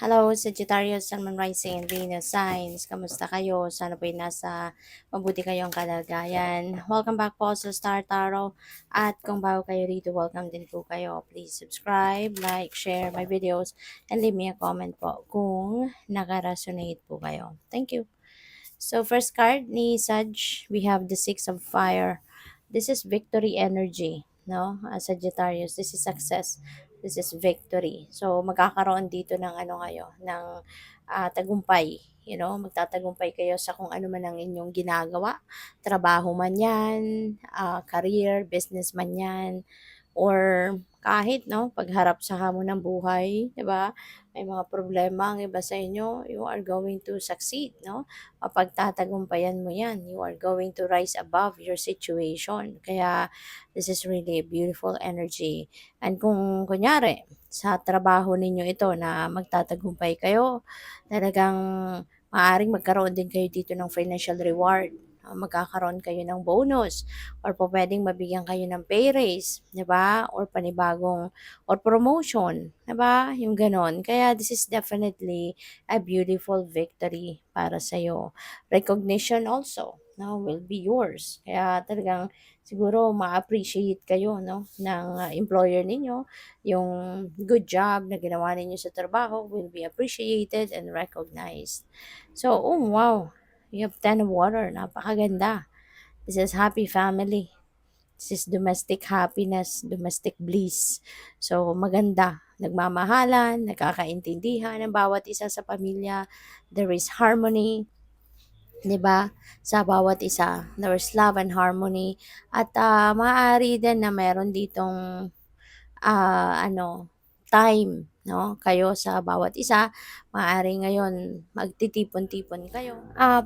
Hello, Sagittarius, Sun, Moon, Rising, and Venus signs. Kamusta kayo? Sana po'y nasa mabuti kayong kalagayan. Welcome back po sa Star Tarot. At kung bago kayo rito, welcome din po kayo. Please subscribe, like, share my videos, and leave me a comment po kung naka-resonate po kayo. Thank you. So, first card ni Sag, we have the Six of Fire. This is victory energy, no? Sagittarius, this is success. This is victory. So, magkakaroon dito ng ano kayo, ng tagumpay. You know, magtatagumpay kayo sa kung ano man ang inyong ginagawa. Trabaho man yan, career, business man yan, or kahit no pagharap sa hamon ng buhay, 'di ba? May mga problema ang iba sa inyo, you are going to succeed, no? Mapagtatagumpayan mo 'yan. You are going to rise above your situation. Kaya this is really a beautiful energy. And kung kunyari sa trabaho ninyo ito na magtatagumpay kayo, talagang maaring magkaroon din kayo dito ng financial reward. Magkakaroon kayo ng bonus or po pwedeng mabigyan kayo ng pay raise, 'di ba? Or panibagong or promotion, 'di ba? Yung ganon. Kaya this is definitely a beautiful victory para sa iyo. Recognition also, no, will be yours. Kaya talagang siguro ma-appreciate kayo, no, ng employer ninyo. Yung good job na ginawa ninyo sa trabaho will be appreciated and recognized. So, oh wow, you have 10 of water. Napakaganda. This is happy family. This is domestic happiness, domestic bliss. So, maganda. Nagmamahalan, nagkakaintindihan ng bawat isa sa pamilya. There is harmony, 'di ba? Sa bawat isa. There is love and harmony. At maaari din na meron ditong time, no? Kayo sa bawat isa, maaari ngayon magtitipon-tipon kayo.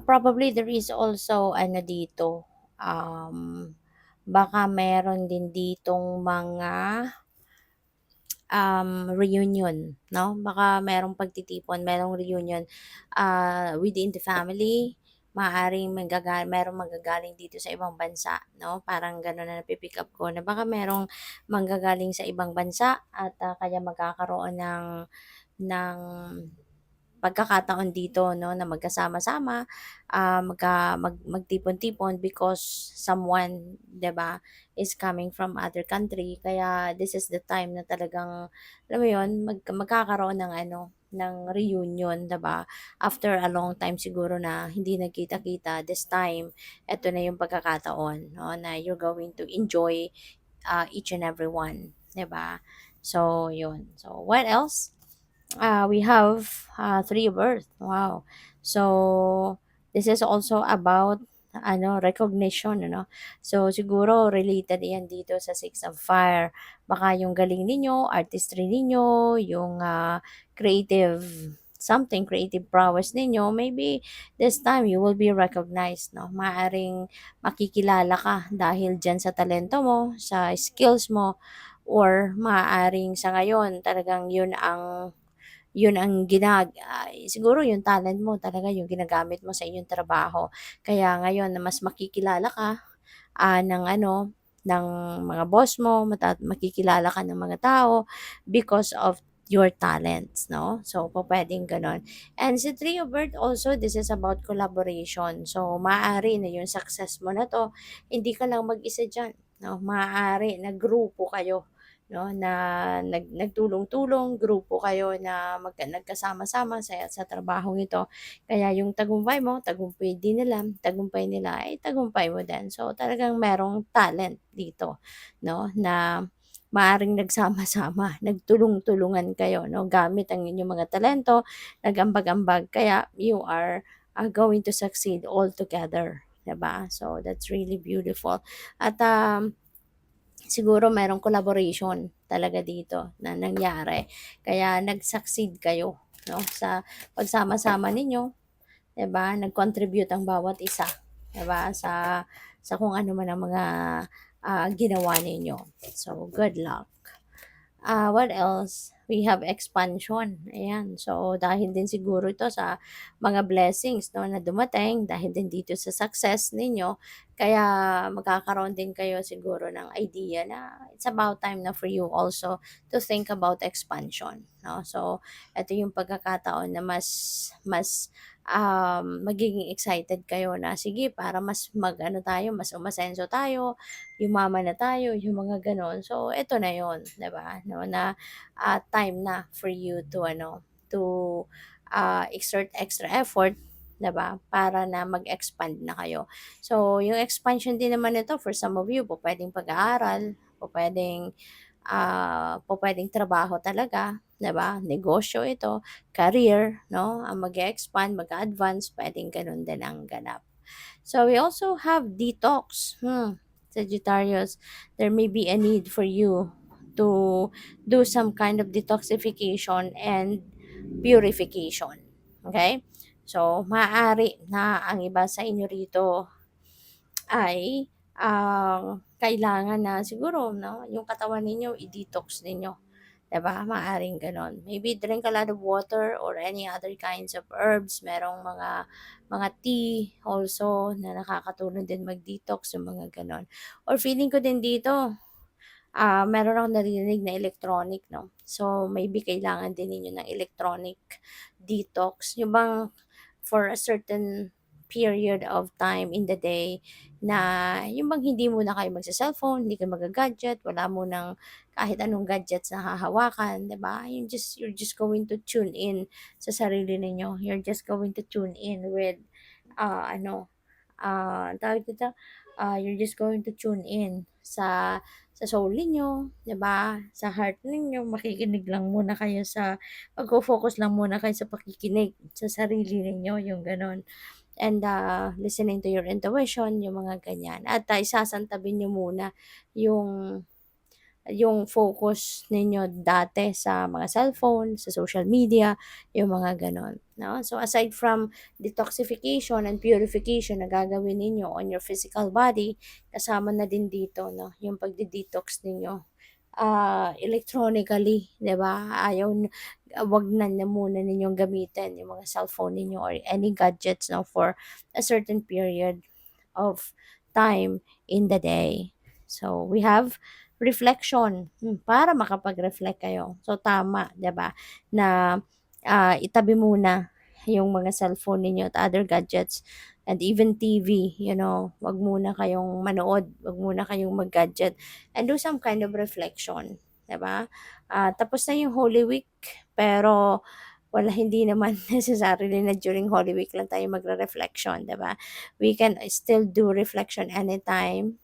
Probably there is also ano dito, baka meron din ditong mga reunion, no? Baka merong pagtitipon, merong reunion within the family. Maaaring merong manggagaling dito sa ibang bansa, no? Parang gano'n na napipick up ko na baka merong manggagaling sa ibang bansa at kaya magkakaroon ng pagkakataon dito, no, na magkasama-sama, magtipon-tipon because someone, 'di ba, is coming from other country. Kaya this is the time na talagang, alam mo 'yun, magkakaroon ng ano, ng reunion, 'di ba? After a long time siguro na hindi nagkita-kita, this time, eto na yung pagkakataon, no, na you're going to enjoy each and every one, 'di ba? So, 'yun. So, what else? We have three of earth. Wow. So, this is also about recognition, ano. So, siguro related yan dito sa Six of Fire. Baka yung galing ninyo, artistry ninyo, yung creative something, creative prowess ninyo, maybe this time you will be recognized, no? Maaring makikilala ka dahil dyan sa talento mo, sa skills mo, or maaaring sa ngayon talagang siguro yung talent mo talaga yung ginagamit mo sa inyong trabaho. Kaya ngayon na mas makikilala ka, ng ano, ng mga boss mo, makikilala ka ng mga tao because of your talents, no? So, pupuwedeng gano'n. And si Three of Earth also, this is about collaboration. So, maaari na yung success mo na 'to, hindi ka lang mag-isa diyan, no? Maaari na grupo kayo, no, na nagtulong-tulong, grupo kayo na nagkasama-sama sa trabahong ito. Kaya yung tagumpay nila ay tagumpay mo din. So, talagang merong talent dito, no, na maaring nagsama-sama, nagtulong-tulungan kayo, no, gamit ang inyong mga talento, nag-ambag-ambag, kaya you are going to succeed all together, 'di ba? So, that's really beautiful. At siguro merong collaboration talaga dito na nangyari. Kaya nag-succeed kayo, no, sa pagsama-sama ninyo, 'di ba? Nag-contribute ang bawat isa, 'di ba, sa kung ano man ang mga ginawa ninyo. So, good luck. What else? We have expansion. Ayan. So, dahil din siguro ito sa mga blessings, no, na dumating, dahil din dito sa success ninyo, kaya magkakaroon din kayo siguro ng idea na it's about time na for you also to think about expansion. no? So, ito yung pagkakataon na mas magiging excited kayo na sige para mas mag-ano tayo, mas umasenso tayo, yumaman na tayo, yung mga gano'n. So, ito na yon, 'di ba? No, na time na for you to to exert extra effort, 'di ba? Para na mag-expand na kayo. So, yung expansion din naman nito for some of you, po pwedeng pag-aaral, po pwedeng trabaho talaga, 'di ba? Negosyo ito, career, no? Ang mag-expand, mag-advance, pwedeng ganun din ang ganap. So we also have detox. Sagittarius, there may be a need for you to do some kind of detoxification and purification. Okay? So, maaari na ang iba sa inyo rito ay kailangan na siguro, no, yung katawan ninyo i-detox ninyo. 'Di ba? Maaaring gano'n. Maybe drink a lot of water or any other kinds of herbs. Merong mga tea also na nakakatulong din mag-detox, yung mga gano'n. Or feeling ko din dito, meron akong naririnig na electronic, 'no. So, maybe kailangan din ninyo ng electronic detox. Yung bang for a certain period of time in the day na yung bang hindi muna kayo magse-cellphone, hindi kayo magga-gadget, wala munang kahit anong gadgets na hahawakan, 'di ba? You're just going to tune in sa sarili ninyo. You're just going to tune in with ano, tawag dito, you're just going to tune in sa soul ninyo, 'di ba? Sa heart ninyo, makikinig lang muna kayo magfo-focus lang muna kayo sa pakikinig sa sarili ninyo, yung gano'n. And listening to your intuition, yung mga ganyan. At isasantabi niyo muna yung yung focus ninyo dati sa mga cellphone, sa social media, yung mga gano'n, 'no? So, aside from detoxification and purification na gagawin ninyo on your physical body, kasama na din dito, 'no, yung pagde-detox ninyo, electronically, 'di ba? 'Wag na muna ninyong gamitin yung mga cellphone ninyo or any gadgets, 'no, for a certain period of time in the day. So, we have reflection, para makapag-reflect kayo. So, tama, 'di ba, na itabi muna yung mga cellphone ninyo at other gadgets and even TV, 'wag muna kayong manood, 'wag muna kayong mag-gadget and do some kind of reflection, 'di ba? Tapos na yung Holy Week, pero hindi naman necessarily na during Holy Week lang tayo magre-reflection, 'di ba? We can still do reflection anytime,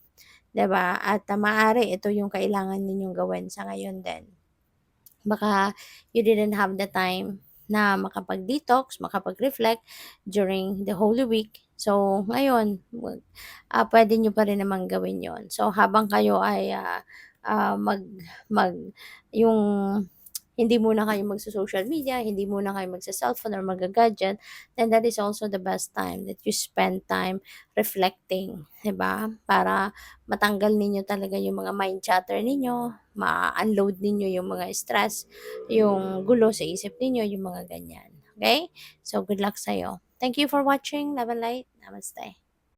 'di ba? At maaari ito yung kailangan ninyong gawin sa ngayon din. Baka you didn't have the time na makapag-detox, makapag-reflect during the Holy Week. So, ngayon, puwede niyo pa rin namang gawin yon. So, habang kayo ay mag mag yung hindi muna kayo magso-social media, hindi muna kayo magse-cellphone or magga-gadget, then that is also the best time that you spend time reflecting, 'di ba? Para matanggal ninyo talaga yung mga mind chatter ninyo, ma-unload ninyo yung mga stress, yung gulo sa isip ninyo, yung mga ganyan. Okay? So, good luck sa'yo. Thank you for watching. Love and light. Namaste.